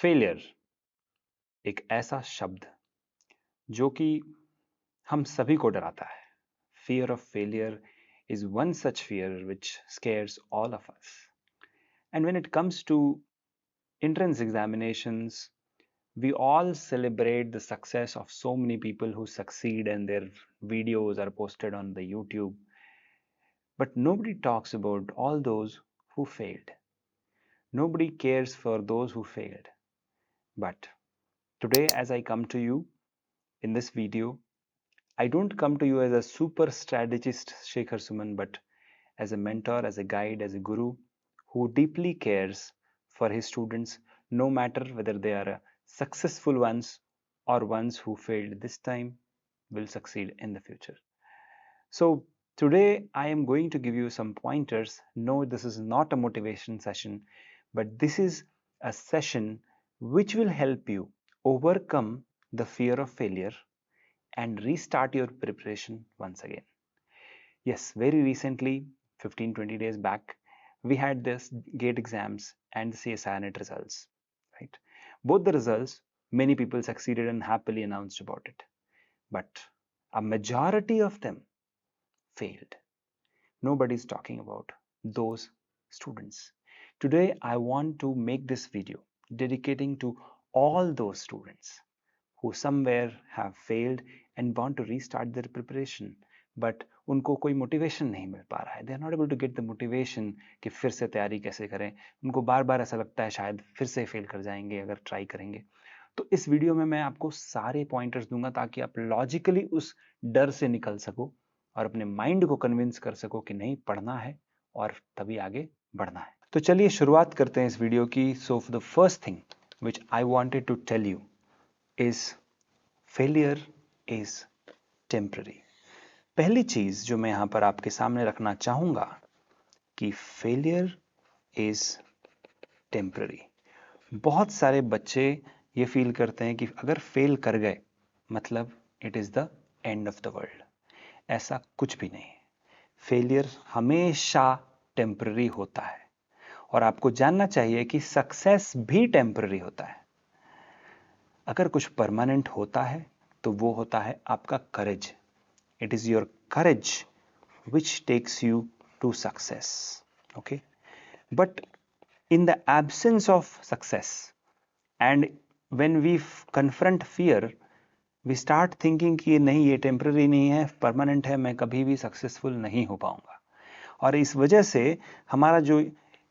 Failure एक ऐसा शब्द जो कि हम सभी को डराता है. Fear of failure is one such fear which scares all of us. And when it comes to entrance examinations, we all celebrate the success of so many people who succeed and their videos are posted on the YouTube. But nobody talks about all those who failed. Nobody cares for those who failed. But today, as I come to you in this video, I don't come to you as a super strategist, Shekhar Suman, but as a mentor, as a guide, as a guru who deeply cares for his students, no matter whether they are successful ones or ones who failed this time will succeed in the future. So today I am going to give you some pointers. No, this is not a motivation session, but this is a session which will help you overcome the fear of failure and restart your preparation once again. Yes, very recently, 15-20 days back, we had this GATE exams and the CSIR net results, right? Both the results, many people succeeded and happily announced about it. But a majority of them failed. Nobody's talking about those students. Today, I want to make this video dedicating to all those students who somewhere have failed and want to restart their preparation, but उनको कोई motivation नहीं मिल पा रहा है. They are not able to get the motivation कि फिर से तैयारी कैसे करें. उनको बार बार ऐसा लगता है शायद फिर से फेल कर जाएंगे अगर ट्राई करेंगे. तो इस वीडियो में मैं आपको सारे पॉइंटर्स दूंगा ताकि आप लॉजिकली उस डर से निकल सको और अपने माइंड को कन्विंस कर सको कि नहीं, पढ़ना है और तभी आगे बढ़ना है. तो चलिए शुरुआत करते हैं इस वीडियो की. So the first thing which I wanted to tell you is failure is temporary. पहली चीज जो मैं यहां पर आपके सामने रखना चाहूंगा कि failure is temporary. बहुत सारे बच्चे ये फील करते हैं कि अगर फेल कर गए मतलब it is the end of the world. ऐसा कुछ भी नहीं है. फेलियर हमेशा टेम्पररी होता है और आपको जानना चाहिए कि सक्सेस भी टेम्पररी होता है. अगर कुछ परमानेंट होता है तो वो होता है आपका courage. It is your courage which takes you to success. Okay, but in the absence of success and when we confront fear we start thinking कि नहीं, ये टेम्पररी नहीं है, परमानेंट है, मैं कभी भी सक्सेसफुल नहीं हो पाऊंगा. और इस वजह से हमारा जो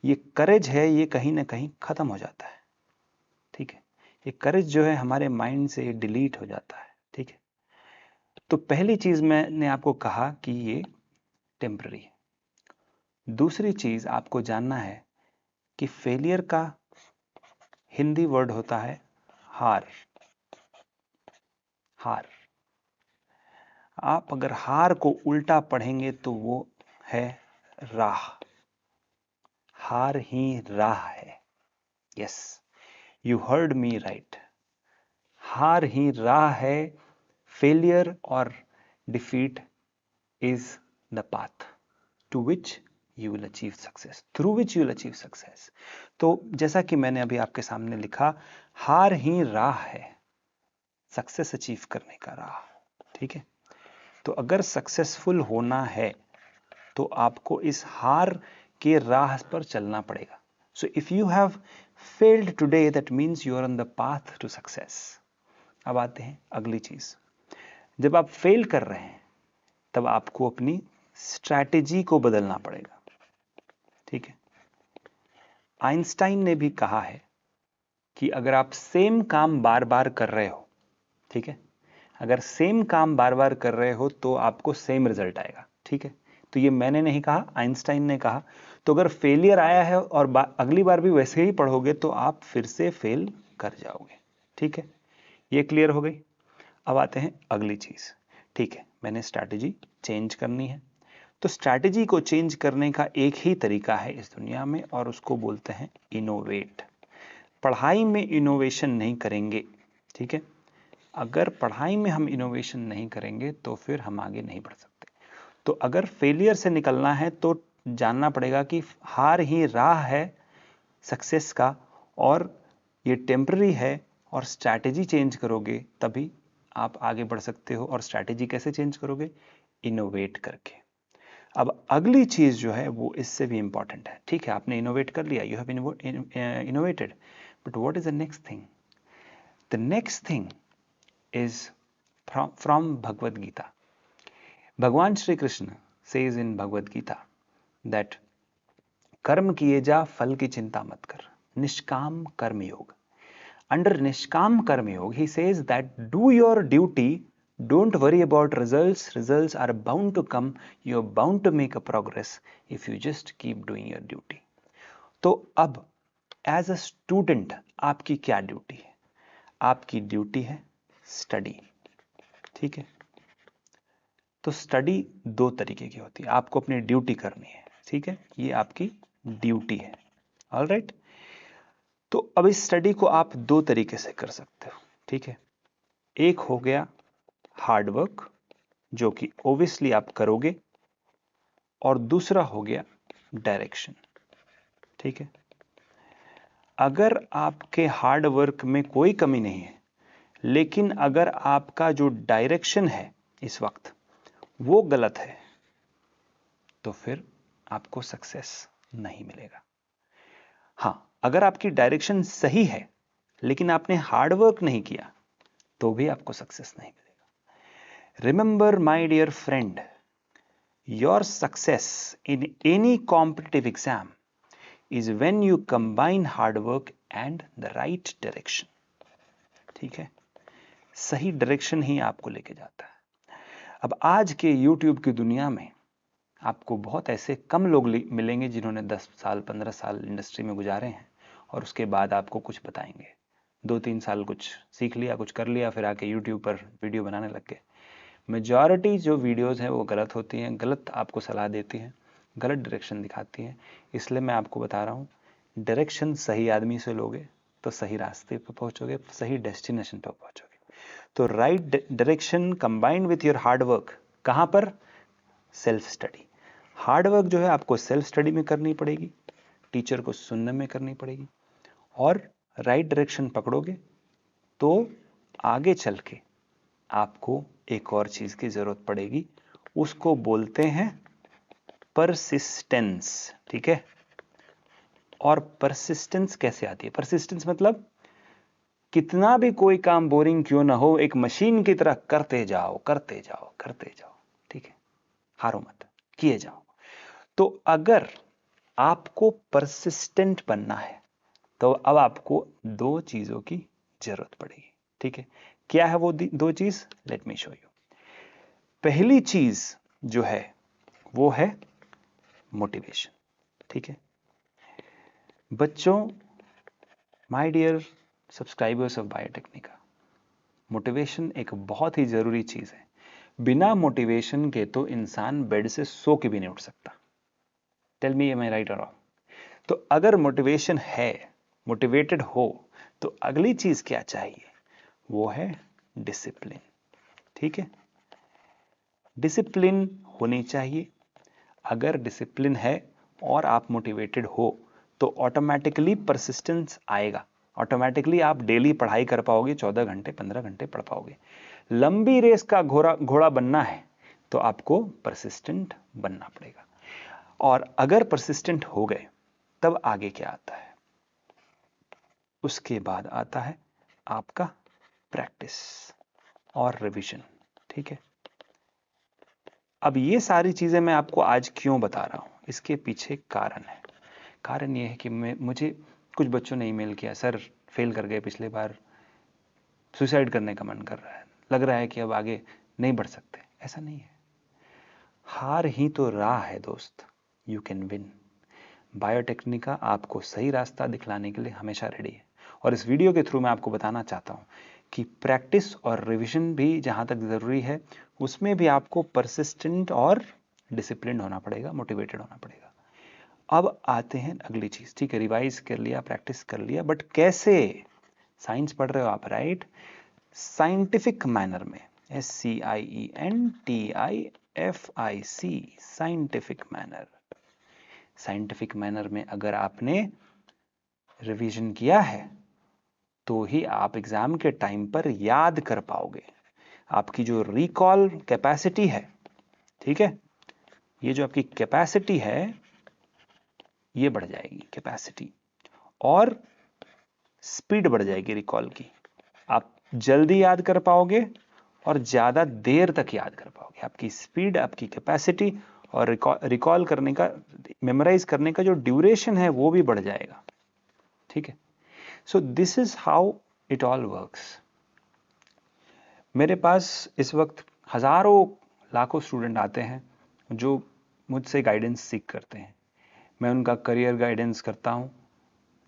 ये करेज है ये कहीं ना कहीं खत्म हो जाता है. ठीक है, ये करेज जो है हमारे माइंड से डिलीट हो जाता है. ठीक है, तो पहली चीज मैंने आपको कहा कि ये टेम्पररी है. दूसरी चीज आपको जानना है कि फेलियर का हिंदी वर्ड होता है हार. हार, आप अगर हार को उल्टा पढ़ेंगे तो वो है राह. हार ही राह है. Yes, you heard me right. हार ही राह है. फेलियर और defeat is the path to which you will achieve success, through which you will achieve success. तो जैसा कि मैंने अभी आपके सामने लिखा, हार ही राह है सक्सेस अचीव करने का राह. ठीक है, तो अगर सक्सेसफुल होना है तो आपको इस हार के राह पर चलना पड़ेगा. So if you have failed today that means you are on the path to success. अब आते हैं अगली चीज. जब आप फेल कर रहे हैं तब आपको अपनी स्ट्रैटेजी को बदलना पड़ेगा. ठीक है, आइंस्टाइन ने भी कहा है कि अगर आप सेम काम बार बार कर रहे हो, ठीक है, अगर सेम काम बार बार कर रहे हो तो आपको सेम रिजल्ट आएगा. ठीक है, तो ये मैंने नहीं कहा, आइंस्टाइन ने कहा. तो अगर फेलियर आया है और अगली बार भी वैसे ही पढ़ोगे तो आप फिर से फेल कर जाओगे. ठीक है, ये क्लियर हो गई. अब आते हैं अगली चीज. ठीक है, मैंने स्ट्रैटेजी चेंज करनी है. तो स्ट्रैटेजी को चेंज करने का एक ही तरीका है इस दुनिया में और उसको बोलते हैं इनोवेट. पढ़ाई में इनोवेशन नहीं करेंगे, ठीक है, अगर पढ़ाई में हम इनोवेशन नहीं करेंगे तो फिर हम आगे नहीं बढ़ सकते. तो अगर फेलियर से निकलना है तो जानना पड़ेगा कि हार ही राह है सक्सेस का और ये टेम्पररी है और स्ट्रैटेजी चेंज करोगे तभी आप आगे बढ़ सकते हो। और स्ट्रैटेजी कैसे चेंज करोगे? इनोवेट करके। अब अगली चीज जो है वो इससे भी इंपॉर्टेंट है। ठीक है, आपने इनोवेट कर लिया, you have innovated, but what is the next thing? The next thing is from Bhagavad Gita. Bhagwan Shri Krishna says in Bhagavad Gita that कर्म किए जा, फल की चिंता मत कर, निष्काम कर्म योग। अंडर निष्काम कर्म योग he says that do your duty, don't worry about results are bound to come, you're bound to make a progress if you just keep doing your duty। तो अब एज अ स्टूडेंट आपकी क्या duty है? आपकी duty है study. ठीक है, तो स्टडी दो तरीके की होती है, आपको अपनी ड्यूटी करनी है। ठीक है, ये आपकी ड्यूटी है। ऑलराइट, तो अब इस स्टडी को आप दो तरीके से कर सकते हो। ठीक है, एक हो गया हार्ड वर्क, जो कि ओब्वियसली आप करोगे, और दूसरा हो गया डायरेक्शन। ठीक है, अगर आपके हार्ड वर्क में कोई कमी नहीं है, लेकिन अगर आपका जो डायरेक्शन है इस वक्त वो गलत है, तो फिर आपको सक्सेस नहीं मिलेगा। हां, अगर आपकी डायरेक्शन सही है लेकिन आपने हार्ड वर्क नहीं किया, तो भी आपको सक्सेस नहीं मिलेगा। Remember my dear friend, your success in any competitive exam is when you combine hard work and the right direction। ठीक है, सही डायरेक्शन ही आपको लेके जाता है। अब आज के YouTube की दुनिया में आपको बहुत ऐसे कम लोग मिलेंगे जिन्होंने 10 साल 15 साल इंडस्ट्री में गुजारे हैं और उसके बाद आपको कुछ बताएंगे। 2-3 साल कुछ सीख लिया, कुछ कर लिया, फिर आके YouTube पर वीडियो बनाने लग गए। मेजॉरिटी जो वीडियोस हैं वो गलत होती हैं, गलत आपको सलाह देती हैं, गलत डायरेक्शन दिखाती हैं। इसलिए मैं आपको बता रहा हूँ, डायरेक्शन सही आदमी से लोगे तो सही रास्ते पर पहुंचोगे, सही डेस्टिनेशन पर पहुंचोगे। तो right direction combined with your hard work, कहां पर? Self study. हार्ड वर्क जो है आपको सेल्फ स्टडी में करनी पड़ेगी, टीचर को सुनने में करनी पड़ेगी, और राइट डायरेक्शन पकड़ोगे तो आगे चल के आपको एक और चीज की जरूरत पड़ेगी, उसको बोलते हैं परसिस्टेंस। ठीक है, और परसिस्टेंस कैसे आती है? परसिस्टेंस मतलब कितना भी कोई काम बोरिंग क्यों ना हो, एक मशीन की तरह करते जाओ करते जाओ करते जाओ। ठीक है, हारो मत, किए जाओ। तो अगर आपको परसिस्टेंट बनना है तो अब आपको दो चीजों की जरूरत पड़ेगी। ठीक है, क्या है वो दो चीज? Let me show you. पहली चीज जो है वो है मोटिवेशन। ठीक है बच्चों, my dear subscribers of Biotechnika, motivation एक बहुत ही जरूरी चीज है। बिना मोटिवेशन के तो इंसान बेड से सो के भी नहीं उठ सकता। टेल मी, एम आई राइट और रॉन्ग? तो अगर मोटिवेशन है, मोटिवेटेड हो, तो अगली चीज क्या चाहिए? वो है डिसिप्लिन। ठीक है, डिसिप्लिन होनी चाहिए। अगर डिसिप्लिन है और आप मोटिवेटेड हो तो ऑटोमेटिकली परसिस्टेंस आएगा। ऑटोमेटिकली आप डेली पढ़ाई कर पाओगे, 14 घंटे 15 घंटे पढ़ पाओगे। लंबी रेस का घोड़ा बनना है तो आपको परसिस्टेंट बनना पड़ेगा। और अगर परसिस्टेंट हो गए तब आगे क्या आता है? उसके बाद आता है आपका प्रैक्टिस और रिवीजन। ठीक है, अब ये सारी चीजें मैं आपको आज क्यों बता रहा हूं, इसके पीछे कारण है। कारण ये है कि मुझे कुछ बच्चों ने ईमेल किया, सर फेल कर गए पिछले बार, सुसाइड करने का मन कर रहा है, लग रहा है कि अब आगे नहीं बढ़ सकते। ऐसा नहीं है, हार ही तो राह है दोस्त, यू कैन विन। बायोटेक्निका आपको सही रास्ता दिखलाने के लिए हमेशा रेडी है। और इस वीडियो के थ्रू मैं आपको बताना चाहता हूं कि प्रैक्टिस और रिवीजन भी जहां तक जरूरी है, उसमें भी आपको परसिस्टेंट और डिसिप्लिन होना पड़ेगा, मोटिवेटेड होना पड़ेगा। अब आते हैं अगली चीज। ठीक है, रिवाइज कर लिया, प्रैक्टिस कर लिया, बट कैसे? साइंस पढ़ रहे हो आप, राइट? साइंटिफिक मैनर में, SCIENTIFIC, scientific manner. Scientific manner में अगर आपने रिवीजन किया है तो ही आप एग्जाम के टाइम पर याद कर पाओगे। आपकी जो रिकॉल कैपेसिटी है, ठीक है, ये जो आपकी कैपेसिटी है ये बढ़ जाएगी, कैपेसिटी, और स्पीड बढ़ जाएगी रिकॉल की। आप जल्दी याद कर पाओगे और ज़्यादा देर तक याद कर पाओगे। आपकी स्पीड, आपकी कैपेसिटी और रिकॉल करने का, मेमोराइज करने का जो ड्यूरेशन है वो भी बढ़ जाएगा। ठीक है, so this is how it all works. मेरे पास इस वक्त हज़ारों लाखों स्टूडेंट आते हैं जो मुझसे गाइडेंस सीख करते हैं। मैं उनका करियर गाइडेंस करता हूँ,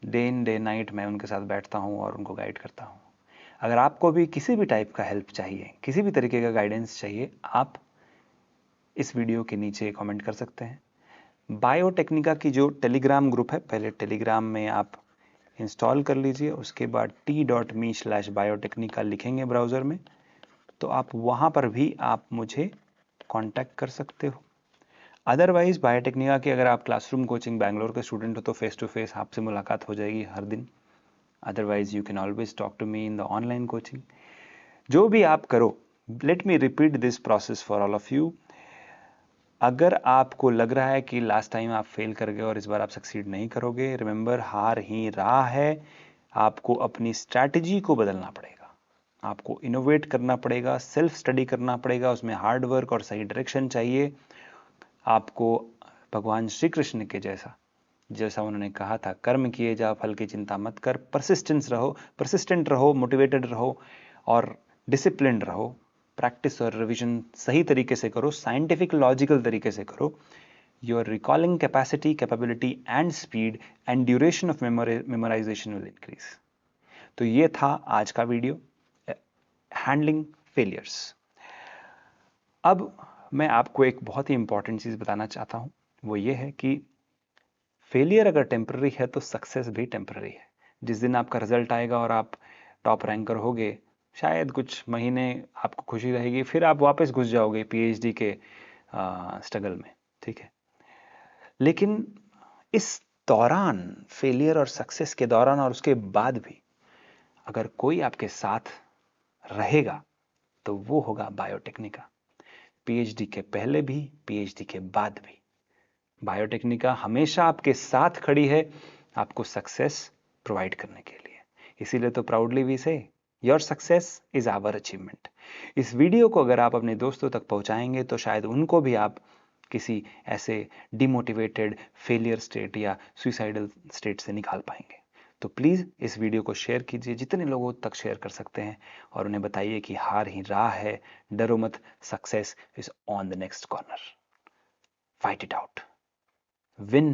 डे इन डे नाइट मैं उनके साथ बैठता हूँ और उनको गाइड करता हूँ। अगर आपको भी किसी भी टाइप का हेल्प चाहिए, किसी भी तरीके का गाइडेंस चाहिए, आप इस वीडियो के नीचे कमेंट कर सकते हैं। बायोटेक्निका की जो टेलीग्राम ग्रुप है, पहले टेलीग्राम में आप इंस्टॉल कर लीजिए, उसके बाद t.me/biotechnica लिखेंगे ब्राउज़र में, तो आप वहाँ पर भी आप मुझे कांटेक्ट कर सकते हो। अदरवाइज बायोटेक्निका की अगर आप क्लासरूम कोचिंग बैंगलोर के स्टूडेंट हो तो फेस टू फेस आपसे मुलाकात हो जाएगी हर दिन। Otherwise you can always talk to me in the online coaching. जो भी आप करो, let me repeat this process for all of you. अगर आपको लग रहा है कि लास्ट टाइम आप फेल कर गए और इस बार आप सक्सीड नहीं करोगे, रिमेंबर, हार ही राह है। आपको अपनी स्ट्रैटेजी को बदलना पड़ेगा, आपको इनोवेट करना पड़ेगा, सेल्फ स्टडी करना पड़ेगा, उसमें हार्ड वर्क और सही डायरेक्शन चाहिए। आपको भगवान श्री कृष्ण के जैसा उन्होंने कहा था, कर्म किए जा फल की चिंता मत कर, परसिस्टेंट रहो, मोटिवेटेड रहो और डिसिप्लिन्ड रहो। प्रैक्टिस और रिवीजन सही तरीके से करो, साइंटिफिक लॉजिकल तरीके से करो। Your recalling capacity, capability and speed and duration of memorisation will increase. तो ये था आज का वीडियो, हैंडलिंग फेलियर्स। अब मैं आपको एक बहुत ही इंपॉर्टेंट चीज़ बताना चाहता हूँ, वो ये है कि फेलियर अगर टेम्पररी है तो सक्सेस भी टेम्पररी है। जिस दिन आपका रिजल्ट आएगा और आप टॉप रैंकर होगे, शायद कुछ महीने आपको खुशी रहेगी, फिर आप वापस घुस जाओगे पीएचडी के स्ट्रगल में। ठीक है, लेकिन इस दौरान, फेलियर और सक्सेस के दौरान और उसके बाद भी अगर कोई आपके साथ रहेगा तो वो होगा बायोटेक्निका। पीएचडी के पहले भी, पीएचडी के बाद भी बायोटेक्निका हमेशा आपके साथ खड़ी है, आपको सक्सेस प्रोवाइड करने के लिए। इसीलिए तो proudly we say, your success is our achievement. इस वीडियो को अगर आप अपने दोस्तों तक पहुंचाएंगे तो शायद उनको भी आप किसी ऐसे डिमोटिवेटेड, फेलियर स्टेट या सुइसाइडल स्टेट से निकाल पाएंगे। तो प्लीज़ इस वीडियो को शेयर कीजिए, जितने लोगों तक शेयर कर सकते हैं, और उन्हें बताइए कि हार ही राह है, डरो मत, success is on the next corner, fight it out, win,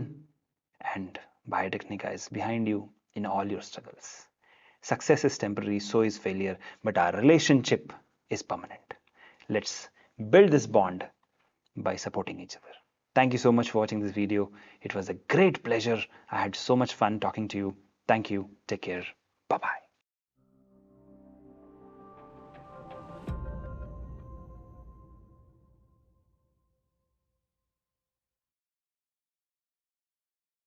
and Biotechnica is behind you in all your struggles. Success is temporary, so is failure, but our relationship is permanent. Let's build this bond by supporting each other. Thank you so much for watching this video. It was a great pleasure. I had so much fun talking to you. Thank you. Take care.